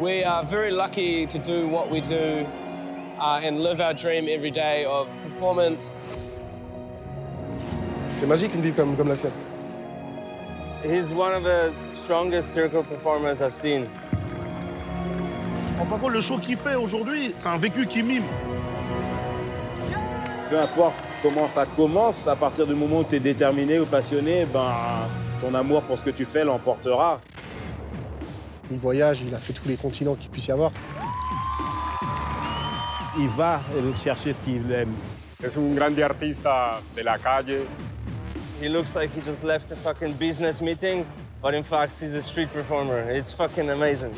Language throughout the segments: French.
We are very lucky to do what we do and live our dream every day of performance. C'est magique une vie comme la sienne. He's one of the strongest circle performers I've seen. En fin de compte, le show qu'il fait aujourd'hui, c'est un vécu qui mime. Peu importe comment ça commence, à partir du moment où tu es déterminé ou passionné, ton amour pour ce que tu fais l'emportera. Il voyage, il a fait tous les continents qu'il puisse y avoir. Il va chercher ce qu'il aime. Es un grande artista de la calle. He looks like he just left a fucking business meeting, but in fact, he's a street performer. It's fucking amazing.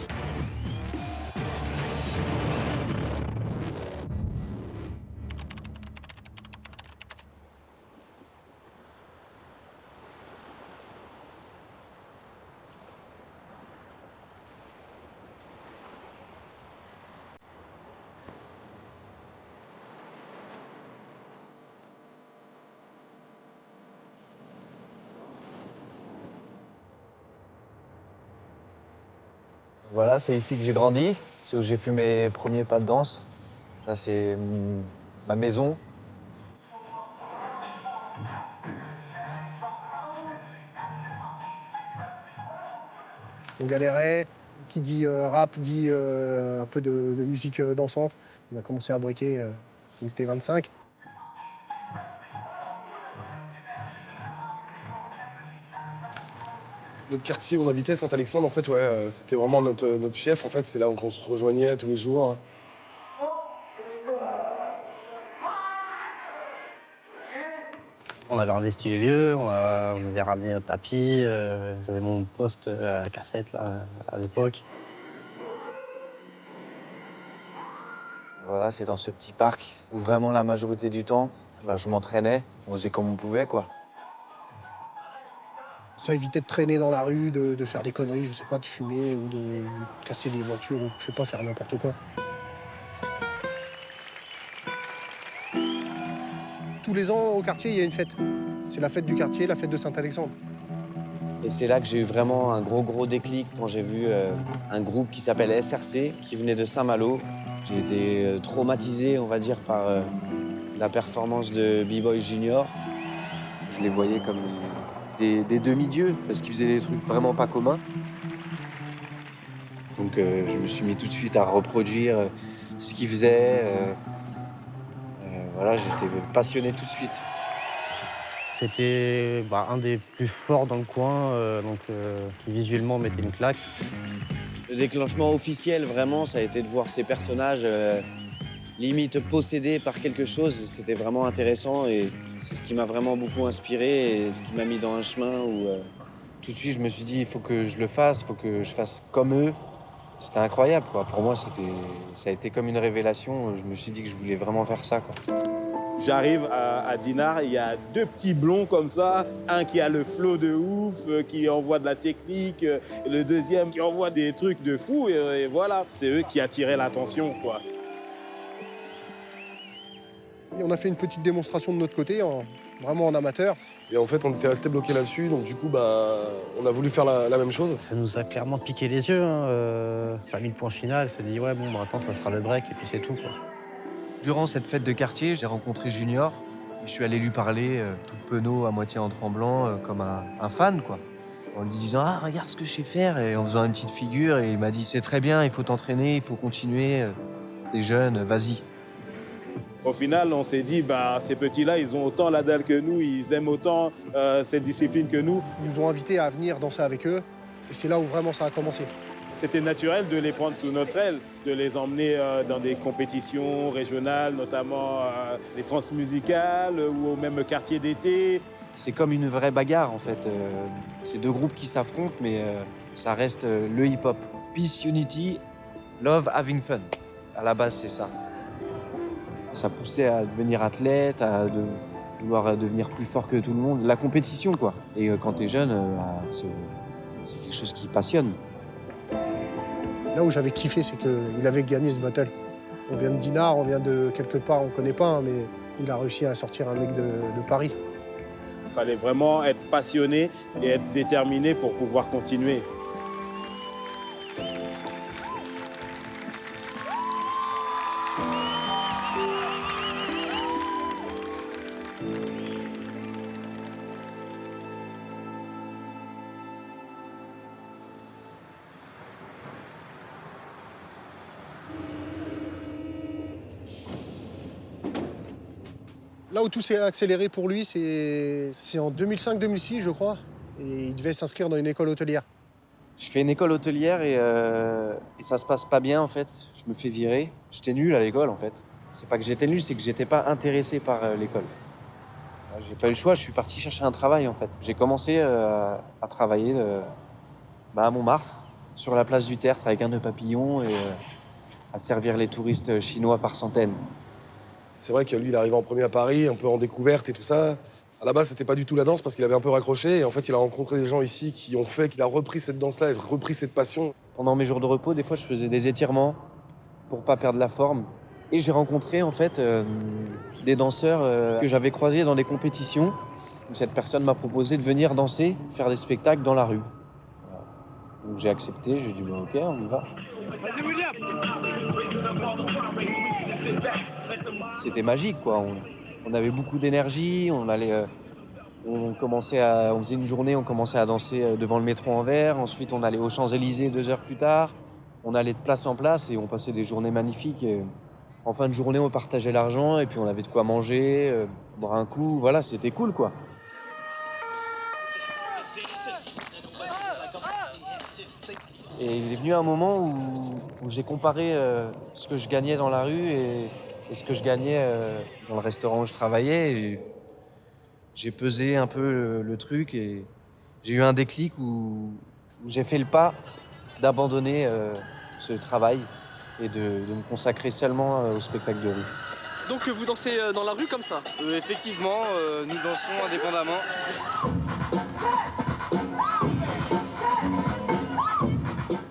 Voilà, c'est ici que j'ai grandi, c'est où j'ai fait mes premiers pas de danse. Là, c'est ma maison. On galérait. Qui dit rap dit un peu de musique dansante. On a commencé à breaker, on était 25. Notre quartier où on habitait, Saint-Alexandre, en fait, ouais, c'était vraiment notre fief. En fait, c'est là où on se rejoignait tous les jours. On avait investi les lieux, on avait ramené un tapis, j'avais mon poste à la cassette là, à l'époque. Voilà, c'est dans ce petit parc où vraiment la majorité du temps, je m'entraînais, on faisait comme on pouvait, quoi. Ça évitait de traîner dans la rue, de faire des conneries, je sais pas, de fumer ou de casser des voitures ou je sais pas, faire n'importe quoi. Tous les ans, au quartier, il y a une fête. C'est la fête du quartier, la fête de Saint-Alexandre. Et c'est là que j'ai eu vraiment un gros déclic quand j'ai vu un groupe qui s'appelle SRC, qui venait de Saint-Malo. J'ai été traumatisé, on va dire, par la performance de B-Boy Junior. Je les voyais comme des demi-dieux, parce qu'ils faisaient des trucs vraiment pas communs. Donc je me suis mis tout de suite à reproduire ce qu'ils faisaient. Voilà, j'étais passionné tout de suite. C'était un des plus forts dans le coin, qui visuellement mettait une claque. Le déclenchement officiel, vraiment, ça a été de voir ces personnages limite possédés par quelque chose. C'était vraiment intéressant et c'est ce qui m'a vraiment beaucoup inspiré et ce qui m'a mis dans un chemin où tout de suite je me suis dit il faut que je le fasse, il faut que je fasse comme eux. C'était incroyable, quoi. Pour moi, ça a été comme une révélation. Je me suis dit que je voulais vraiment faire ça, quoi. J'arrive à Dinard, il y a deux petits blonds comme ça, un qui a le flow de ouf, qui envoie de la technique, et le deuxième qui envoie des trucs de fou, et voilà, c'est eux qui attiraient l'attention, quoi. Et on a fait une petite démonstration de notre côté, vraiment en amateur. Et en fait, on était resté bloqué là-dessus, donc du coup, on a voulu faire la même chose. Ça nous a clairement piqué les yeux. Ça a mis le point final, ça dit ouais bon maintenant ça sera le break et puis c'est tout, quoi. Durant cette fête de quartier, j'ai rencontré Junior. Je suis allé lui parler, tout penaud, à moitié en tremblant, comme un fan, quoi. En lui disant « Ah, regarde ce que je sais faire !» et en faisant une petite figure. Et il m'a dit « C'est très bien, il faut t'entraîner, il faut continuer. T'es jeune, vas-y. » Au final, on s'est dit, ces petits-là, ils ont autant la dalle que nous, ils aiment autant cette discipline que nous. Ils nous ont invités à venir danser avec eux, et c'est là où vraiment ça a commencé. C'était naturel de les prendre sous notre aile, de les emmener dans des compétitions régionales, notamment les transmusicales ou au même quartier d'été. C'est comme une vraie bagarre, en fait. C'est deux groupes qui s'affrontent, mais ça reste le hip-hop. Peace, unity, love, having fun. À la base, c'est ça. Ça poussait à devenir athlète, vouloir devenir plus fort que tout le monde. La compétition, quoi. Et quand t'es jeune, c'est quelque chose qui passionne. Là où j'avais kiffé, c'est qu'il avait gagné ce battle. On vient de Dinard, on vient de quelque part, on connaît pas, mais il a réussi à sortir un mec de Paris. Il fallait vraiment être passionné et être déterminé pour pouvoir continuer. Là où tout s'est accéléré pour lui, c'est en 2005-2006, je crois. Et il devait s'inscrire dans une école hôtelière. Je fais une école hôtelière et ça se passe pas bien en fait. Je me fais virer. J'étais nul à l'école en fait. C'est pas que j'étais nul, c'est que j'étais pas intéressé par l'école. J'ai pas eu le choix, je suis parti chercher un travail en fait. J'ai commencé à travailler à Montmartre, sur la place du Tertre avec un nœud papillon et à servir les touristes chinois par centaines. C'est vrai que lui, il est arrivé en premier à Paris, un peu en découverte et tout ça. À la base, c'était pas du tout la danse parce qu'il avait un peu raccroché. Et en fait, il a rencontré des gens ici qui ont fait qu'il a repris cette danse-là, et repris cette passion. Pendant mes jours de repos, des fois, je faisais des étirements pour pas perdre la forme. Et j'ai rencontré en fait des danseurs que j'avais croisés dans des compétitions. Cette personne m'a proposé de venir danser, faire des spectacles dans la rue. Voilà. Donc j'ai accepté, j'ai dit bah, ok, on y va. C'était magique quoi. On avait beaucoup d'énergie, on faisait une journée, on commençait à danser devant le métro Anvers, ensuite on allait aux Champs-Élysées 2 heures plus tard, on allait de place en place et on passait des journées magnifiques. Et en fin de journée, on partageait l'argent et puis on avait de quoi manger, boire un coup, voilà, c'était cool quoi. Et il est venu un moment où j'ai comparé ce que je gagnais dans la rue et ce que je gagnais dans le restaurant où je travaillais. Et j'ai pesé un peu le truc et j'ai eu un déclic où j'ai fait le pas d'abandonner ce travail et de me consacrer seulement au spectacle de rue. Donc vous dansez dans la rue comme ça? Effectivement, nous dansons indépendamment.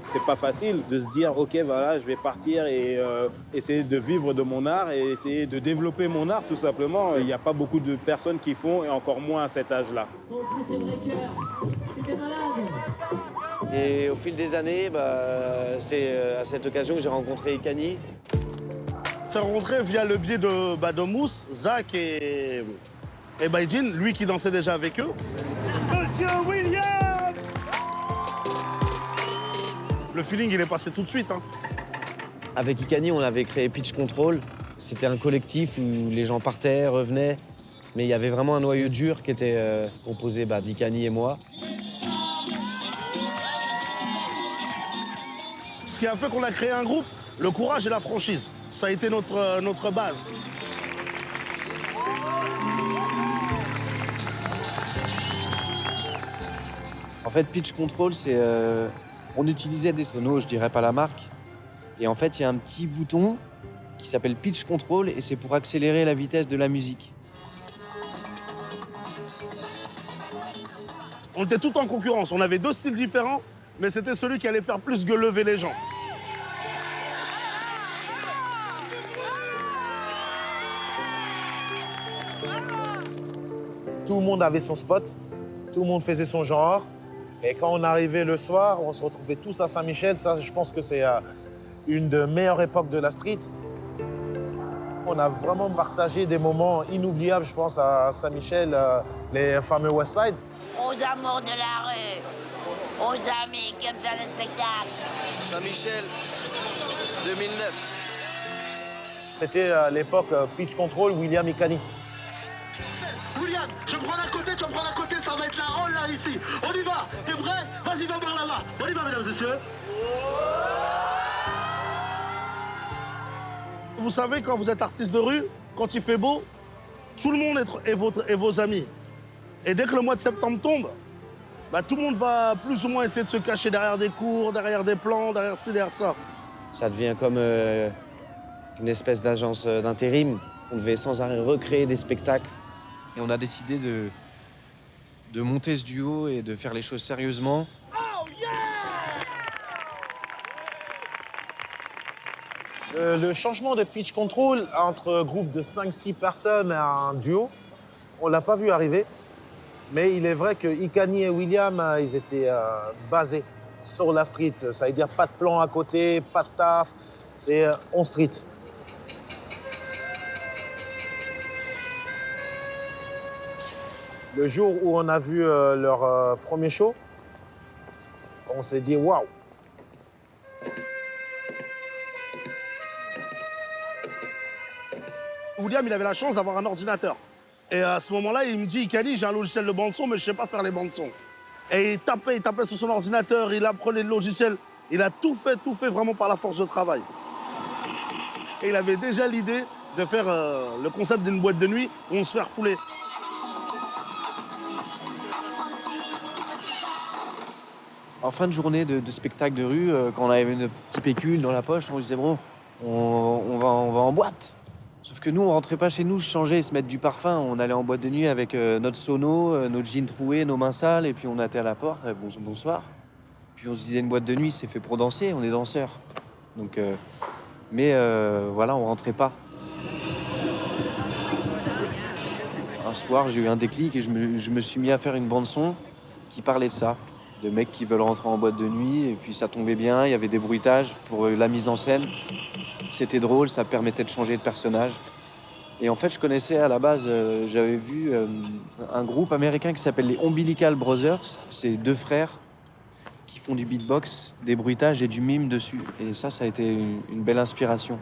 C'est pas facile de se dire ok voilà je vais partir et essayer de vivre de mon art et essayer de développer mon art tout simplement. Il n'y a pas beaucoup de personnes qui font et encore moins à cet âge-là. Et au fil des années, c'est à cette occasion que j'ai rencontré Ikani. C'est rencontré via le biais de Mousse, Zach et Baïdjin, lui qui dansait déjà avec eux. Monsieur William! Le feeling, il est passé tout de suite. Hein. Avec Ikani, on avait créé Pitch Control. C'était un collectif où les gens partaient, revenaient. Mais il y avait vraiment un noyau dur qui était composé d'Ikani et moi. Ce qui a fait qu'on a créé un groupe, le courage et la franchise. Ça a été notre base. En fait, Pitch Control, c'est... on utilisait des sonos, je dirais pas la marque. Et en fait, il y a un petit bouton qui s'appelle Pitch Control et c'est pour accélérer la vitesse de la musique. On était tout en concurrence. On avait 2 styles différents, mais c'était celui qui allait faire plus lever les gens. Tout le monde avait son spot, tout le monde faisait son genre. Et quand on arrivait le soir, on se retrouvait tous à Saint-Michel. Ça, je pense que c'est une des meilleures époques de la street. On a vraiment partagé des moments inoubliables, je pense, à Saint-Michel, les fameux West Side. Aux amours de la rue, aux amis qui aiment faire des spectacles. Saint-Michel, 2009. C'était l'époque Pitch Control, William Ikani. William, je me prends d'un côté, tu vas me prendre d'un côté, ça va être la rôle là, ici. On y va, t'es prêt? Vas-y, va par là-bas. On y va, mesdames et messieurs. Vous savez, quand vous êtes artiste de rue, quand il fait beau, tout le monde est vos amis. Et dès que le mois de septembre tombe, tout le monde va plus ou moins essayer de se cacher derrière des cours, derrière des plans, derrière ci, derrière ça. Ça devient comme une espèce d'agence d'intérim. On devait sans arrêt recréer des spectacles. Et on a décidé de monter ce duo et de faire les choses sérieusement. Oh yeah! Le changement de Pitch Control entre un groupe de 5-6 personnes et un duo, on ne l'a pas vu arriver. Mais il est vrai que Ikani et William, ils étaient basés sur la street. Ça veut dire pas de plan à côté, pas de taf, c'est on street. Le jour où on a vu leur premier show, on s'est dit waouh. William, il avait la chance d'avoir un ordinateur. Et à ce moment-là, il me dit, Ikani, j'ai un logiciel de bande-son, mais je sais pas faire les bandes-son. Et il tapait sur son ordinateur, il apprenait le logiciel. Il a tout fait vraiment par la force de travail. Et il avait déjà l'idée de faire le concept d'une boîte de nuit où on se fait refouler. En fin de journée de spectacle de rue, quand on avait une petite pécule dans la poche, on disait bon, on va en boîte. Sauf que nous, on rentrait pas chez nous, changer, se mettre du parfum. On allait en boîte de nuit avec notre sono, notre jean troué, nos mains sales, et puis on était à la porte, bonsoir. Puis on se disait une boîte de nuit, c'est fait pour danser, on est danseurs. Donc, voilà, on rentrait pas. Un soir, j'ai eu un déclic et je me suis mis à faire une bande-son qui parlait de ça. De mecs qui veulent rentrer en boîte de nuit, et puis ça tombait bien, il y avait des bruitages pour la mise en scène. C'était drôle, ça permettait de changer de personnage. Et en fait, je connaissais à la base, j'avais vu un groupe américain qui s'appelle les Umbilical Brothers. C'est deux frères qui font du beatbox, des bruitages et du mime dessus. Et ça a été une belle inspiration.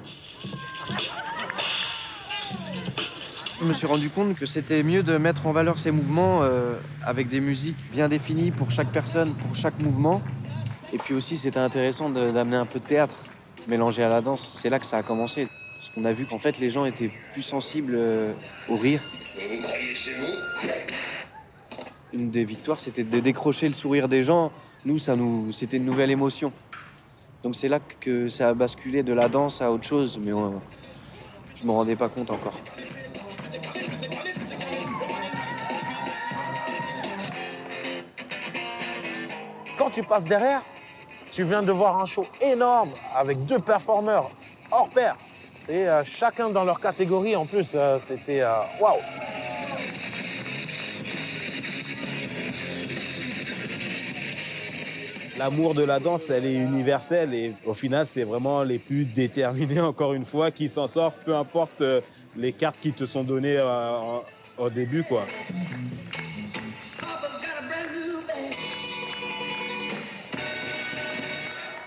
Je me suis rendu compte que c'était mieux de mettre en valeur ces mouvements avec des musiques bien définies pour chaque personne, pour chaque mouvement. Et puis aussi, c'était intéressant d'amener un peu de théâtre mélangé à la danse. C'est là que ça a commencé. Parce qu'on a vu qu'en fait, les gens étaient plus sensibles au rire. Une des victoires, c'était de décrocher le sourire des gens. C'était une nouvelle émotion. Donc c'est là que ça a basculé de la danse à autre chose. Mais je ne me rendais pas compte encore. Quand tu passes derrière, tu viens de voir un show énorme avec deux performeurs hors pair. C'est chacun dans leur catégorie. En plus, c'était waouh. L'amour de la danse, elle est universelle et au final, c'est vraiment les plus déterminés, encore une fois, qui s'en sortent, peu importe les cartes qui te sont données au début, quoi.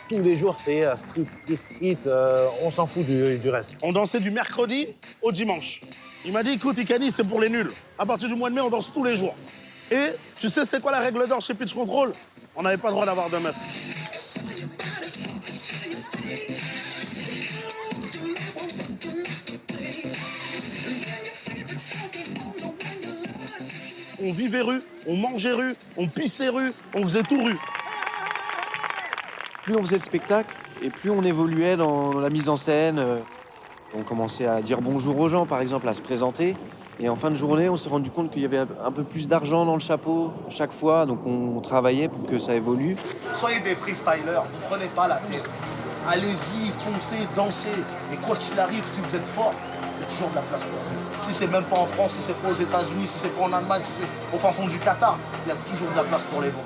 Tous les jours, c'est street. On s'en fout du reste. On dansait du mercredi au dimanche. Il m'a dit, écoute, Ikani, c'est pour les nuls. À partir du mois de mai, on danse tous les jours. Et tu sais, c'était quoi la règle d'or chez Pitch Control? On n'avait pas le droit d'avoir de meufs. On vivait rue, on mangeait rue, on pissait rue, on faisait tout rue. Plus on faisait de spectacles et plus on évoluait dans la mise en scène. On commençait à dire bonjour aux gens, par exemple, à se présenter. Et en fin de journée, on s'est rendu compte qu'il y avait un peu plus d'argent dans le chapeau chaque fois. Donc on travaillait pour que ça évolue. Soyez des freestylers, vous prenez pas la tête. Allez-y, foncez, dansez. Et quoi qu'il arrive, si vous êtes fort, il y a toujours de la place pour vous. Si c'est même pas en France, si c'est pas aux États-Unis, si c'est pas en Allemagne, si c'est au fin fond du Qatar, il y a toujours de la place pour les bons.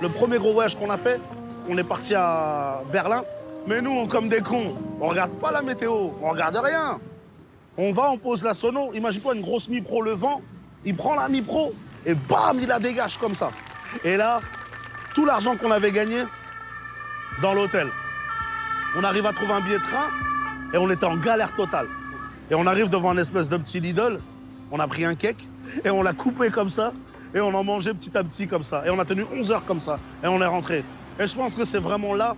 Le premier gros voyage qu'on a fait, on est parti à Berlin. Mais nous, comme des cons, on regarde pas la météo, on regarde rien. On va, on pose la sono. Imagine-toi une grosse mi-pro, le vent. Il prend la mi-pro et bam, il la dégage comme ça. Et là, tout l'argent qu'on avait gagné dans l'hôtel. On arrive à trouver un billet de train et on était en galère totale. Et on arrive devant une espèce de petit Lidl. On a pris un cake et on l'a coupé comme ça. Et on en mangeait petit à petit comme ça. Et on a tenu 11 heures comme ça. Et on est rentré. Et je pense que c'est vraiment là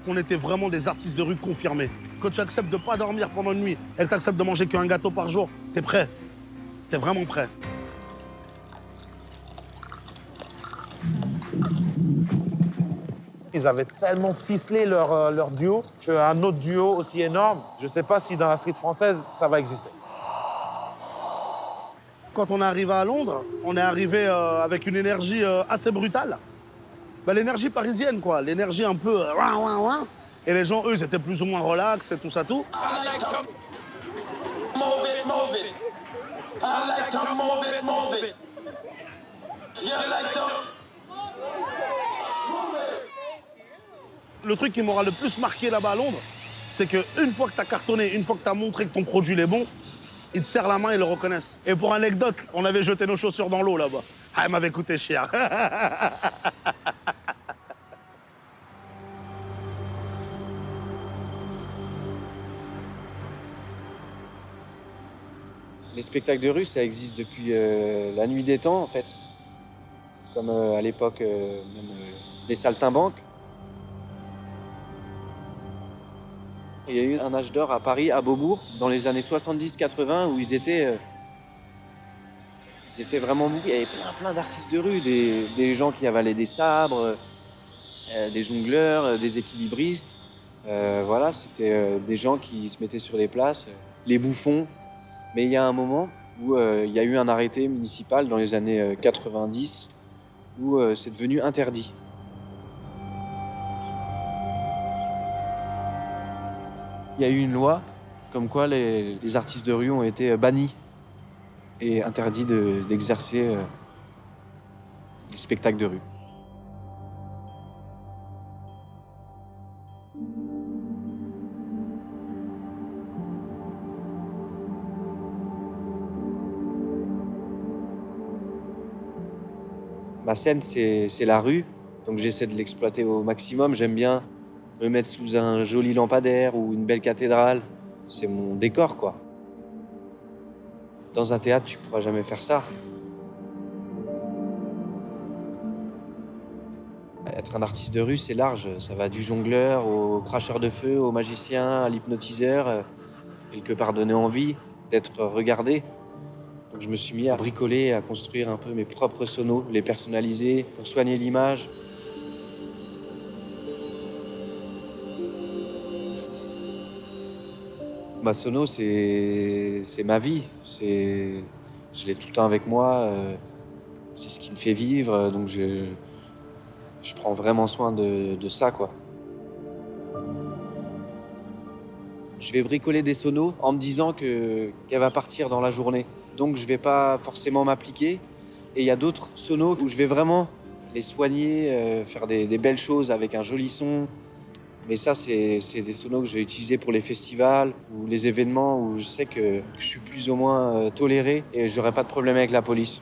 qu'on était vraiment des artistes de rue confirmés. Quand tu acceptes de ne pas dormir pendant une nuit et que tu acceptes de manger qu'un gâteau par jour, t'es prêt. T'es vraiment prêt. Ils avaient tellement ficelé leur duo qu'un autre duo aussi énorme, je ne sais pas si dans la street française, ça va exister. Quand on est arrivé à Londres, on est arrivé avec une énergie assez brutale. Bah, l'énergie parisienne, quoi. L'énergie un peu... Et les gens, eux, ils étaient plus ou moins relax et tout ça, tout. I like to move it. I like to move it. You like to... Le truc qui m'aura le plus marqué là-bas à Londres, c'est qu'une fois que tu as cartonné, une fois que tu as montré que ton produit est bon, ils te serrent la main et le reconnaissent. Et pour anecdote, on avait jeté nos chaussures dans l'eau là-bas. Ah, elle m'avait coûté cher. Les spectacles de rue, ça existe depuis la nuit des temps, en fait. Comme à l'époque, même les saltimbanques. Il y a eu un âge d'or à Paris, à Beaubourg, dans les années 70-80, où c'était vraiment beaucoup. Il y avait plein d'artistes de rue, des gens qui avalaient des sabres, des jongleurs, des équilibristes. Voilà, c'était des gens qui se mettaient sur les places, les bouffons. Mais il y a un moment où il y a eu un arrêté municipal dans les années 90 où c'est devenu interdit. Il y a eu une loi comme quoi les artistes de rue ont été bannis et interdits d'exercer les spectacles de rue. Ma scène, c'est la rue, donc j'essaie de l'exploiter au maximum. J'aime bien me mettre sous un joli lampadaire ou une belle cathédrale. C'est mon décor, quoi. Dans un théâtre, tu pourras jamais faire ça. Être un artiste de rue, c'est large. Ça va du jongleur au cracheur de feu, au magicien, à l'hypnotiseur. Il faut quelque part donner envie d'être regardé. Donc je me suis mis à bricoler, à construire un peu mes propres sonos, les personnaliser pour soigner l'image. Ma sono, c'est ma vie. Je l'ai tout le temps avec moi. C'est ce qui me fait vivre. Donc je prends vraiment soin de ça, quoi. Je vais bricoler des sonos en me disant qu'elle va partir dans la journée. Donc je vais pas forcément m'appliquer. Et il y a d'autres sonos où je vais vraiment les soigner, faire des belles choses avec un joli son. Mais ça, c'est des sonos que je vais utiliser pour les festivals ou les événements où je sais que je suis plus ou moins toléré et j'aurai pas de problème avec la police.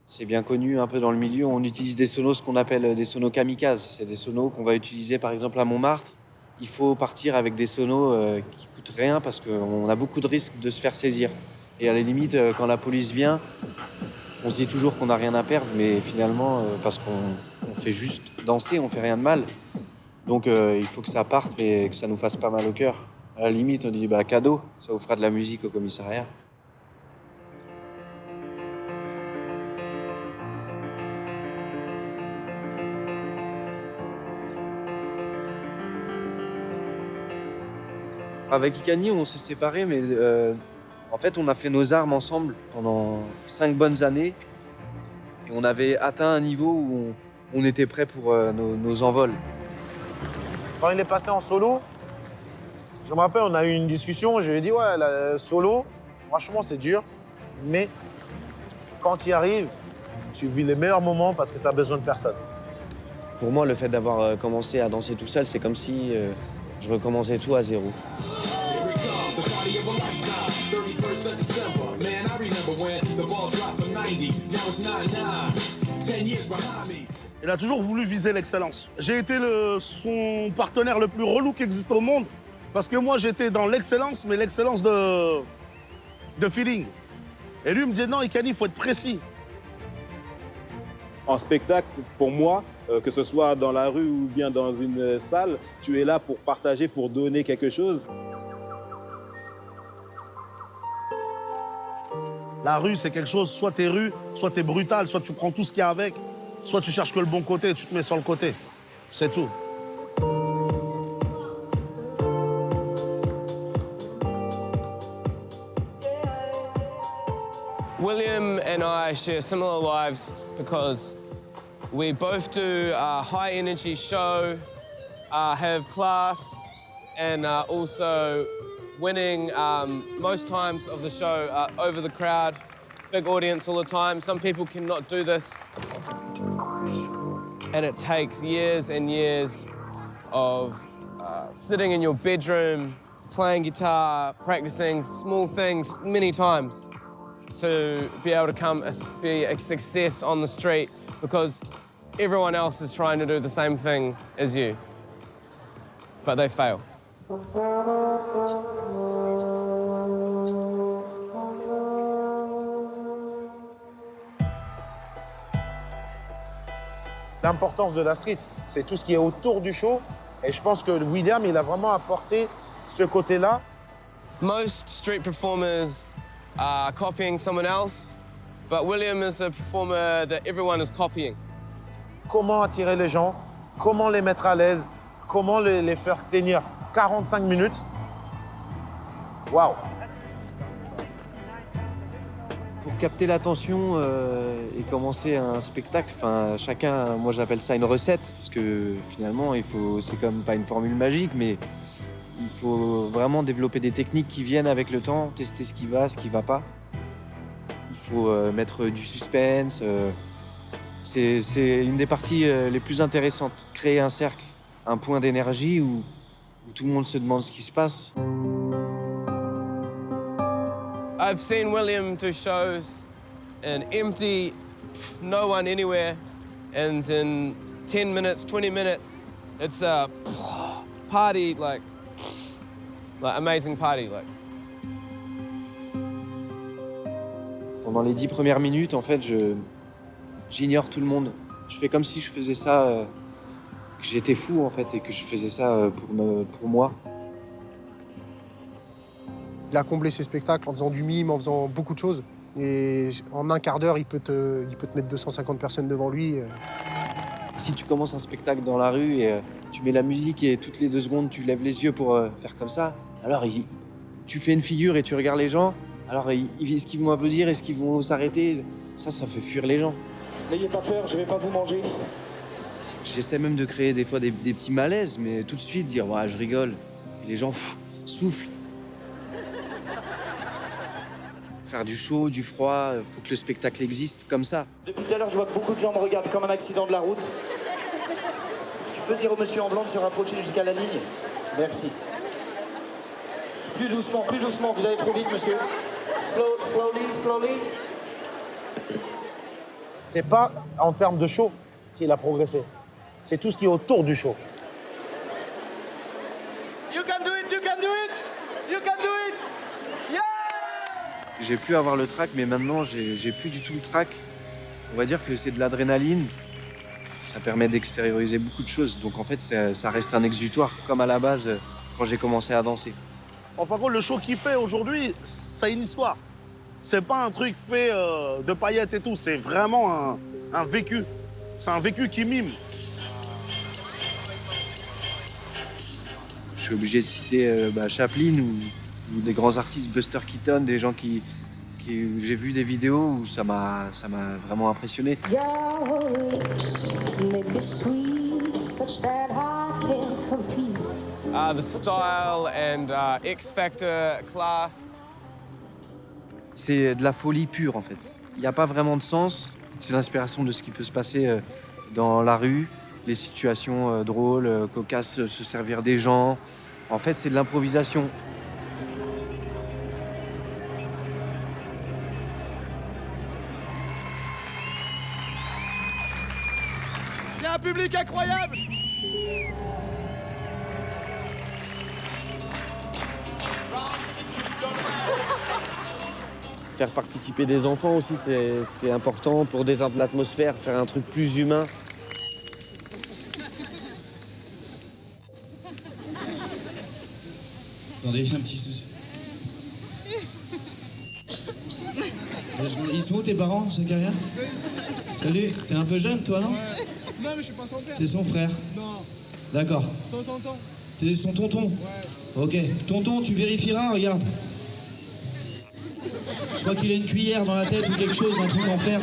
C'est bien connu un peu dans le milieu, on utilise des sonos, ce qu'on appelle des sonos kamikazes. C'est des sonos qu'on va utiliser par exemple à Montmartre. Il faut partir avec des sonos qui coûtent rien parce qu'on a beaucoup de risques de se faire saisir. Et à la limite, quand la police vient, on se dit toujours qu'on n'a rien à perdre, mais finalement, parce qu'on fait juste danser, on fait rien de mal. Donc il faut que ça parte, mais que ça nous fasse pas mal au cœur. À la limite, on dit bah cadeau, ça vous fera de la musique au commissariat. Avec Ikani, on s'est séparés, mais en fait, on a fait nos armes ensemble pendant 5 bonnes années. Et on avait atteint un niveau où on était prêt pour nos envols. Quand il est passé en solo, je me rappelle, on a eu une discussion. Je lui ai dit, ouais, la solo, franchement, c'est dur. Mais quand tu y arrives, tu vis les meilleurs moments parce que tu as besoin de personne. Pour moi, le fait d'avoir commencé à danser tout seul, c'est comme si je recommençais tout à zéro. Il a toujours voulu viser l'excellence. J'ai été son partenaire le plus relou qui existe au monde parce que moi, j'étais dans l'excellence, mais l'excellence de feeling. Et lui, il me disait, non, Ikani, il faut être précis. En spectacle, pour moi, que ce soit dans la rue ou bien dans une salle, tu es là pour partager, pour donner quelque chose. La rue, c'est quelque chose, soit t'es rue, soit t'es brutal, soit tu prends tout ce qu'il y a avec, soit tu cherches que le bon côté et tu te mets sur le côté. C'est tout. William and I share similar lives because we both do a high energy show, have class, and also winning most times of the show over the crowd, big audience all the time. Some people cannot do this. And it takes years and years of sitting in your bedroom, playing guitar, practicing small things many times to be able to be a success on the street because everyone else is trying to do the same thing as you. but they fail. L'importance de la street, c'est tout ce qui est autour du show. Et je pense que William, il a vraiment apporté ce côté-là. Most street performers are copying someone else, but William is a performer that everyone is copying. Comment attirer les gens, comment les mettre à l'aise, comment les faire tenir 45 minutes. Waouh! Pour capter l'attention et commencer un spectacle, enfin chacun, moi j'appelle ça une recette, parce que finalement c'est comme pas une formule magique, mais il faut vraiment développer des techniques qui viennent avec le temps, tester ce qui va pas. Il faut mettre du suspense. C'est une des parties les plus intéressantes. Créer un cercle, un point d'énergie où tout le monde se demande ce qui se passe. I've seen William do shows and empty, no one anywhere, and in 10 minutes, 20 minutes, it's a party, like amazing party. Pendant les 10 premières minutes, en fait, j'ignore tout le monde. Je fais comme si je faisais ça, que j'étais fou en fait, et que je faisais ça pour moi. Il a comblé ses spectacles en faisant du mime, en faisant beaucoup de choses. Et en un quart d'heure, il peut te mettre 250 personnes devant lui. Si tu commences un spectacle dans la rue et tu mets la musique et toutes les 2 secondes, tu lèves les yeux pour faire comme ça, alors tu fais une figure et tu regardes les gens, alors est-ce qu'ils vont applaudir, est-ce qu'ils vont s'arrêter? Ça fait fuir les gens. N'ayez pas peur, je vais pas vous manger. J'essaie même de créer des fois des petits malaises, mais tout de suite dire ouais, je rigole. Et les gens soufflent. Faire du chaud, du froid, faut que le spectacle existe comme ça. Depuis tout à l'heure, je vois que beaucoup de gens me regardent comme un accident de la route. Tu peux dire au monsieur en blanc de se rapprocher jusqu'à la ligne? Merci. Plus doucement, vous allez trop vite, monsieur. Slowly. C'est pas en termes de show qu'il a progressé. C'est tout ce qui est autour du show. You can do it, you can do it, you can do it. Yeah! J'ai pu avoir le trac, mais maintenant, j'ai plus du tout le trac. On va dire que c'est de l'adrénaline. Ça permet d'extérioriser beaucoup de choses. Donc en fait, ça reste un exutoire, comme à la base, quand j'ai commencé à danser. Enfin, le show qu'il fait aujourd'hui, c'est une histoire. C'est pas un truc fait de paillettes et tout. C'est vraiment un vécu. C'est un vécu qui mime. Je suis obligé de citer Chaplin ou des grands artistes, Buster Keaton, des gens qui j'ai vu des vidéos où ça m'a vraiment impressionné. The style and X Factor class. C'est de la folie pure en fait. Il n'y a pas vraiment de sens. C'est l'inspiration de ce qui peut se passer dans la rue, les situations drôles, cocasses, se servir des gens. En fait, c'est de l'improvisation. C'est un public incroyable. Faire participer des enfants aussi, c'est important pour détendre l'atmosphère, faire un truc plus humain. Attendez, un petit souci. Ils sont où tes parents, Zakaria? Salut, t'es un peu jeune toi, non? Non, mais je suis pas son père. T'es son frère? Non. D'accord. Son tonton. T'es son tonton? Ouais. Ok. Tonton, tu vérifieras, regarde. Je crois qu'il a une cuillère dans la tête ou quelque chose, un truc en fer.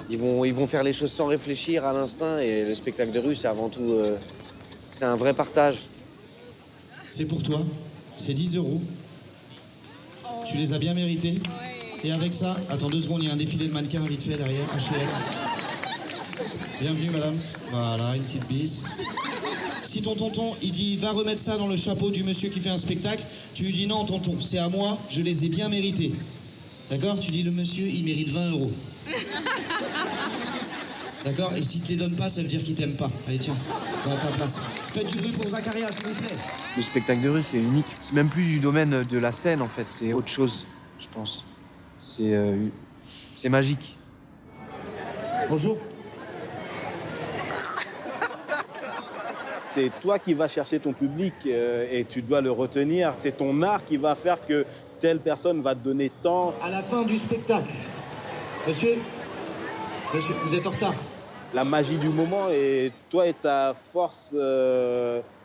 Ils vont faire les choses sans réfléchir, à l'instinct, et le spectacle de rue, c'est avant tout... c'est un vrai partage. C'est pour toi. C'est 10 €. Tu les as bien mérités. Et avec ça, attends 2 secondes, il y a un défilé de mannequins vite fait derrière, H&M. Bienvenue, madame. Voilà, une petite bise. Si ton tonton, il dit, va remettre ça dans le chapeau du monsieur qui fait un spectacle, tu lui dis, non, tonton, c'est à moi, je les ai bien mérités. D'accord? Tu dis, le monsieur, il mérite 20 €. D'accord? Et s'il te les donne pas, ça veut dire qu'il t'aime pas. Allez, tiens, va à ta place. Faites du bruit pour Zakaria, s'il vous plaît. Le spectacle de rue, c'est unique. C'est même plus du domaine de la scène, en fait. C'est autre chose, je pense. C'est magique. Bonjour. C'est toi qui vas chercher ton public et tu dois le retenir. C'est ton art qui va faire que telle personne va te donner tant. À la fin du spectacle, monsieur, vous êtes en retard. La magie du moment et toi et ta force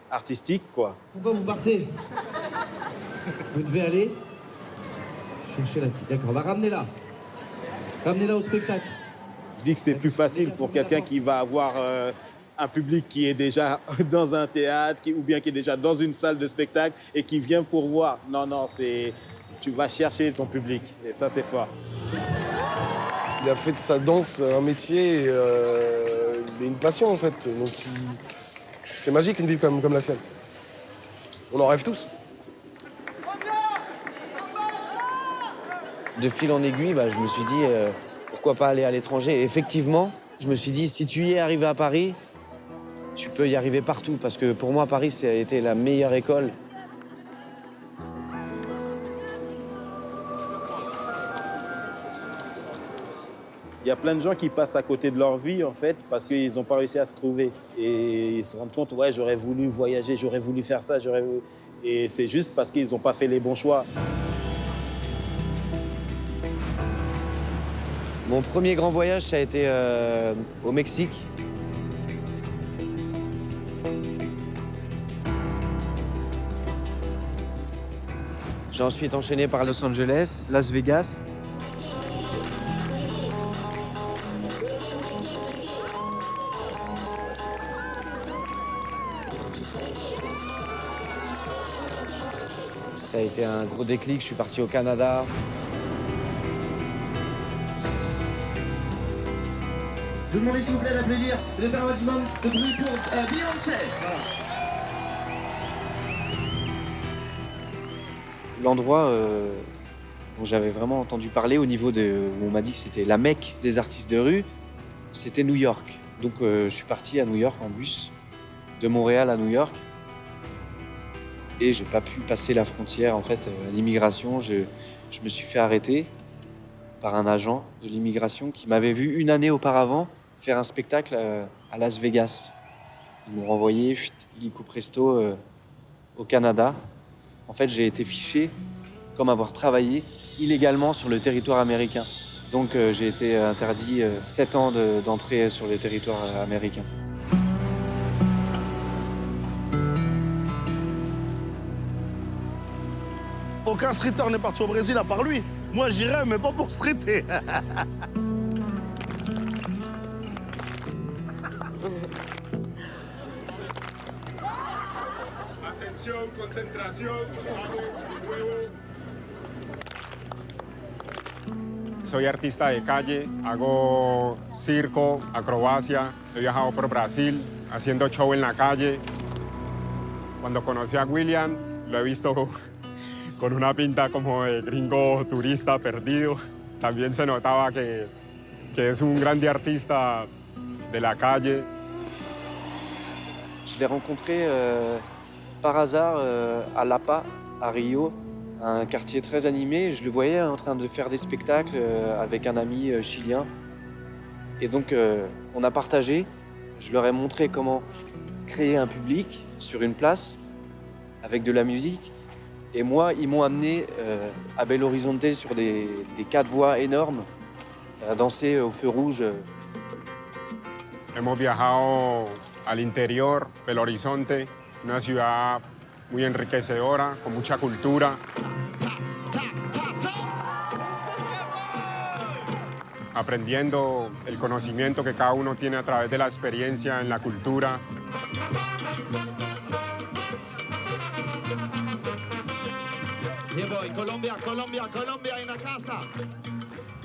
artistique, quoi. Pourquoi vous partez? Vous devez aller chercher la petite. D'accord, on va ramener-la. Ramenez-la au spectacle. Je dis que c'est plus facile pour quelqu'un qui va avoir un public qui est déjà dans un théâtre ou bien qui est déjà dans une salle de spectacle et qui vient pour voir. Non, tu vas chercher ton public et ça, c'est fort. Il a fait de sa danse un métier et une passion, en fait. Donc, c'est magique, une vie comme la sienne. On en rêve tous. De fil en aiguille, je me suis dit, pourquoi pas aller à l'étranger? Et effectivement, je me suis dit, si tu y es arrivé à Paris, tu peux y arriver partout. Parce que pour moi, Paris, ça a été la meilleure école. Il y a plein de gens qui passent à côté de leur vie, en fait, parce qu'ils n'ont pas réussi à se trouver. Et ils se rendent compte, ouais, j'aurais voulu voyager, j'aurais voulu faire ça, Et c'est juste parce qu'ils n'ont pas fait les bons choix. Mon premier grand voyage, ça a été au Mexique. J'ai ensuite enchaîné par Los Angeles, Las Vegas. Ça a été un gros déclic, je suis parti au Canada. Je vous demande s'il vous plaît d'applaudir et de faire un maximum de bruit pour Beyoncé. L'endroit dont j'avais vraiment entendu parler au niveau de... où on m'a dit que c'était la Mecque des artistes de rue, c'était New York. Donc je suis parti à New York en bus, de Montréal à New York. Et j'ai pas pu passer la frontière, en fait, à l'immigration. Je me suis fait arrêter par un agent de l'immigration qui m'avait vu une année auparavant faire un spectacle à Las Vegas. Ils m'ont renvoyé, illico presto, au Canada. En fait, j'ai été fiché comme avoir travaillé illégalement sur le territoire américain. Donc j'ai été interdit 7 ans d'entrée sur le territoire américain. Aucun streeter n'est parti au Brésil à part lui. Moi, j'irais, mais pas pour streeter. Atención, concentración. Soy artista de calle, hago circo, acrobacia. He viajado por Brasil haciendo show en la calle. Cuando conocí a William, lo he visto con una pinta como de gringo turista perdido. También se notaba que es un grande artista de la calle. Je l'ai rencontré par hasard à Lapa, à Rio, un quartier très animé. Je le voyais en train de faire des spectacles avec un ami chilien. Et donc, on a partagé. Je leur ai montré comment créer un public sur une place avec de la musique. Et moi, ils m'ont amené à Belo Horizonte sur des 4 voies énormes, à danser au feu rouge. Hemos viajado al interior, Belo Horizonte, una ciudad muy enriquecedora, con mucha cultura. Aprendiendo el conocimiento que cada uno tiene a través de la experiencia en la cultura.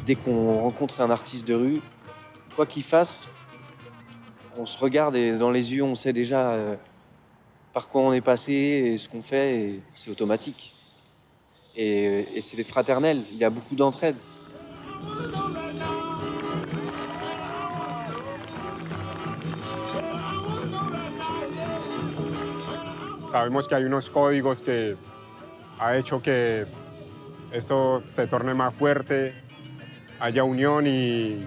Dès qu'on rencontre un artiste de rue, quoi qu'il fasse, on se regarde et dans les yeux, on sait déjà par quoi on est passé et ce qu'on fait, et c'est automatique. Et c'est fraternel, il y a beaucoup d'entraide. Sabemos que hay unos códigos que ha hecho que esto se torne más fuerte, haya unión y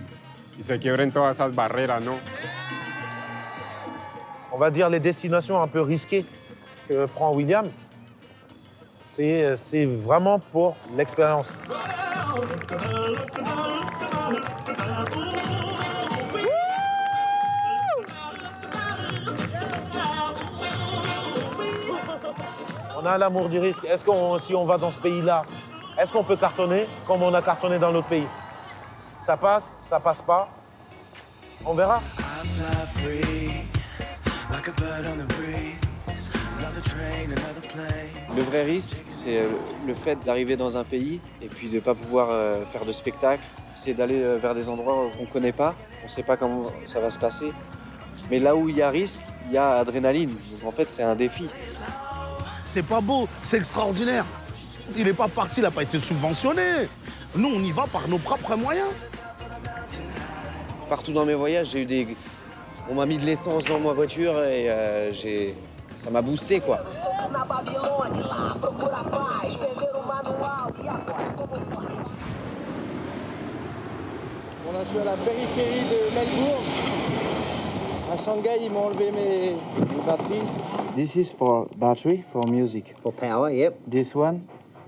se quiebren todas esas barreras, ¿no? On va dire les destinations un peu risquées que prend William, c'est vraiment pour l'expérience. On a l'amour du risque. Est-ce qu'on, si on va dans ce pays-là, est-ce qu'on peut cartonner comme on a cartonné dans l'autre pays? Ça passe pas. On verra. Le vrai risque, c'est le fait d'arriver dans un pays et puis de ne pas pouvoir faire de spectacle. C'est d'aller vers des endroits qu'on ne connaît pas, on ne sait pas comment ça va se passer. Mais là où il y a risque, il y a adrénaline. Donc, en fait, c'est un défi. C'est pas beau, c'est extraordinaire. Il n'est pas parti, il n'a pas été subventionné. Nous, on y va par nos propres moyens. Partout dans mes voyages, on m'a mis de l'essence dans ma voiture et ça m'a boosté, quoi. Bon, là, je suis à la périphérie de Melbourne. À Shanghai, ils m'ont enlevé mes batteries. This is for battery, for music. For power, yep. This one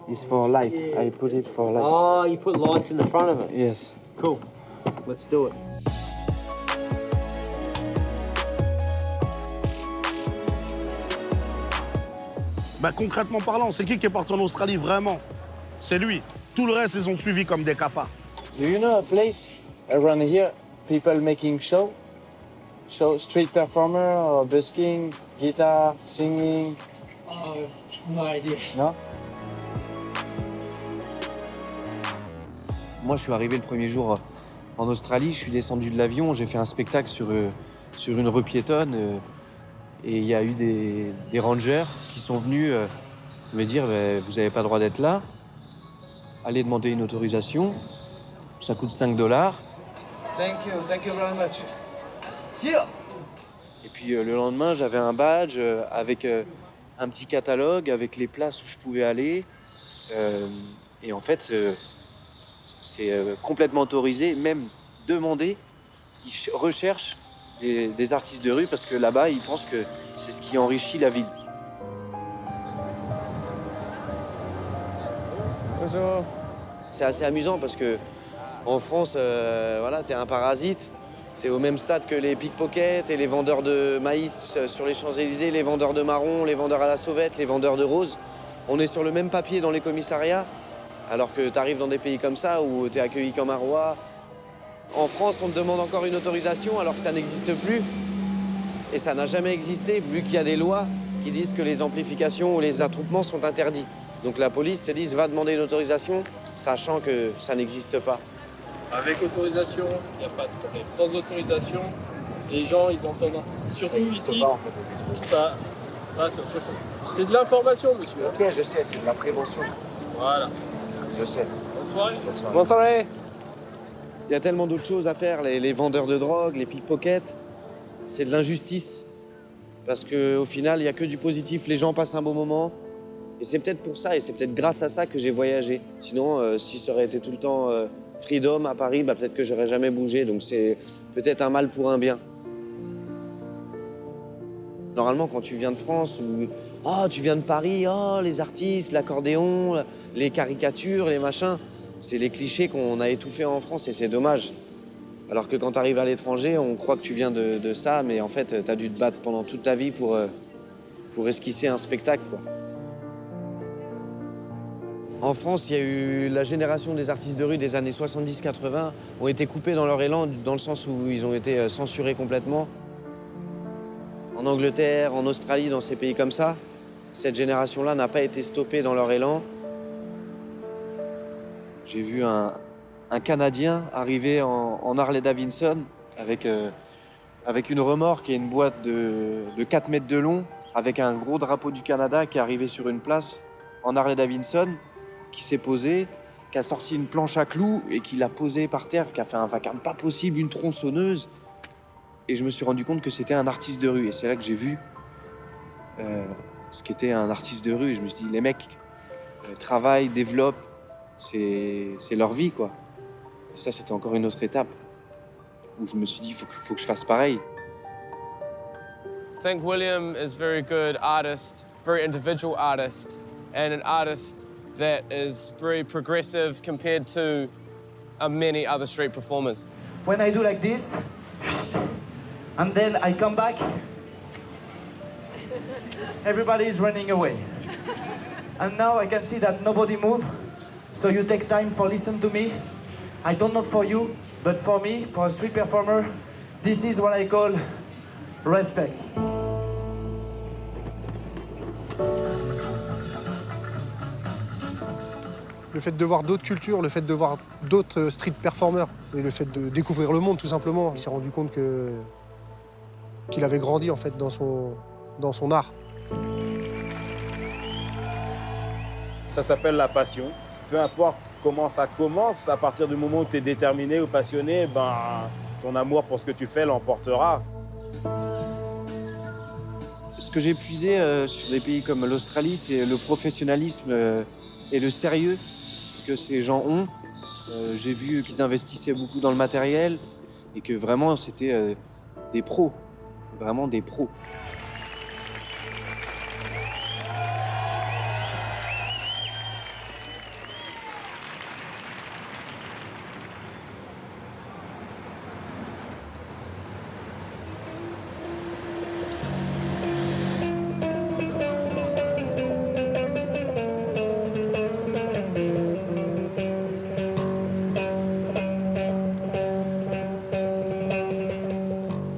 is for light. Yeah. I put it for light. Oh, you put lights in the front of it? Yes. Cool. Let's do it. Bah, concrètement parlant, c'est qui est parti en Australie vraiment? C'est lui. Tout le reste, ils ont suivi comme des cafards. Do you know a place around here, people making show, street performer or busking, guitar, singing? Oh, no idea. No? Moi, je suis arrivé le premier jour en Australie, je suis descendu de l'avion, j'ai fait un spectacle sur une rue piétonne et il y a eu des rangers qui sont venus me dire vous n'avez pas le droit d'être là, allez demander une autorisation, ça coûte $5. Thank you very much. Here. Et puis le lendemain, j'avais un badge avec un petit catalogue, avec les places où je pouvais aller. Et en fait, c'est complètement autorisé, même demandé. Ils recherchent des artistes de rue parce que là-bas, ils pensent que c'est ce qui enrichit la ville. Bonjour. C'est assez amusant parce que en France, voilà, t'es un parasite. T'es au même stade que les pickpockets et les vendeurs de maïs sur les Champs-Élysées, les vendeurs de marrons, les vendeurs à la sauvette, les vendeurs de roses. On est sur le même papier dans les commissariats, alors que t'arrives dans des pays comme ça où t'es accueilli comme un roi. En France, on te demande encore une autorisation alors que ça n'existe plus. Et ça n'a jamais existé, vu qu'il y a des lois qui disent que les amplifications ou les attroupements sont interdits. Donc la police te dit va demander une autorisation, sachant que ça n'existe pas. Avec autorisation, il n'y a pas de problème. Sans autorisation, les gens, ils entendent. Surtout ici, ça c'est autre chose. C'est de l'information, monsieur. Ok, je sais, c'est de la prévention. Voilà. Je sais. Bonne soirée. Bonne soirée. Il y a tellement d'autres choses à faire, les vendeurs de drogue, les pickpockets. C'est de l'injustice. Parce qu'au final, il n'y a que du positif. Les gens passent un bon moment. Et c'est peut-être pour ça, et c'est peut-être grâce à ça que j'ai voyagé. Sinon, si ça aurait été tout le temps freedom à Paris, bah, peut-être que j'aurais jamais bougé. Donc c'est peut-être un mal pour un bien. Normalement, quand tu viens de France, ou tu viens de Paris, les artistes, l'accordéon, les caricatures, les machins, c'est les clichés qu'on a étouffés en France et c'est dommage. Alors que quand tu arrives à l'étranger, on croit que tu viens de ça, mais en fait, tu as dû te battre pendant toute ta vie pour esquisser un spectacle, quoi. En France, il y a eu la génération des artistes de rue des années 70-80 ont été coupés dans leur élan, dans le sens où ils ont été censurés complètement. En Angleterre, en Australie, dans ces pays comme ça, cette génération-là n'a pas été stoppée dans leur élan. J'ai vu un Canadien arriver en Harley-Davidson avec une remorque et une boîte de 4 mètres de long, avec un gros drapeau du Canada qui est arrivé sur une place en Harley-Davidson, qui s'est posé, qui a sorti une planche à clous et qui l'a posée par terre, qui a fait un vacarme pas possible, une tronçonneuse. Et je me suis rendu compte que c'était un artiste de rue. Et c'est là que j'ai vu ce qu'était un artiste de rue. Et je me suis dit, les mecs travaillent, développent, c'est leur vie, quoi. Et ça, c'était encore une autre étape où je me suis dit, il faut que je fasse pareil. I think William is a very good artist, very individual artist, and an artist that is very progressive compared to many other street performers. When I do like this, and then I come back, everybody is running away. And now I can see that nobody move, so you take time for listen to me. I don't know for you, but for me, for a street performer, this is what I call respect. Le fait de voir d'autres cultures, le fait de voir d'autres street performers et le fait de découvrir le monde tout simplement, il s'est rendu compte qu'il avait grandi en fait dans son art. Ça s'appelle la passion. Peu importe comment ça commence, à partir du moment où tu es déterminé ou passionné, ben, ton amour pour ce que tu fais l'emportera. Ce que j'ai puisé sur des pays comme l'Australie, c'est le professionnalisme et le sérieux que ces gens ont. J'ai vu qu'ils investissaient beaucoup dans le matériel et que vraiment c'était des pros, vraiment des pros.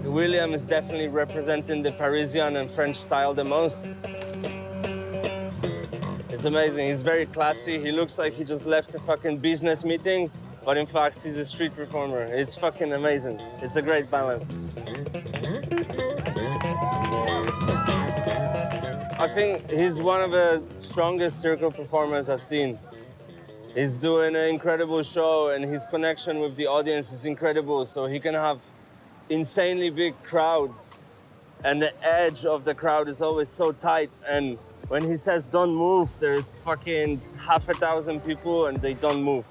William is definitely representing the Parisian and French style the most. It's amazing. He's very classy. He looks like he just left a fucking business meeting, but in fact, he's a street performer. It's fucking amazing. It's a great balance. I think he's one of the strongest circle performers I've seen. He's doing an incredible show and his connection with the audience is incredible, so he can have insanely big crowds and the edge of the crowd is always so tight, and when he says don't move, there's fucking 1,000 people and they don't move.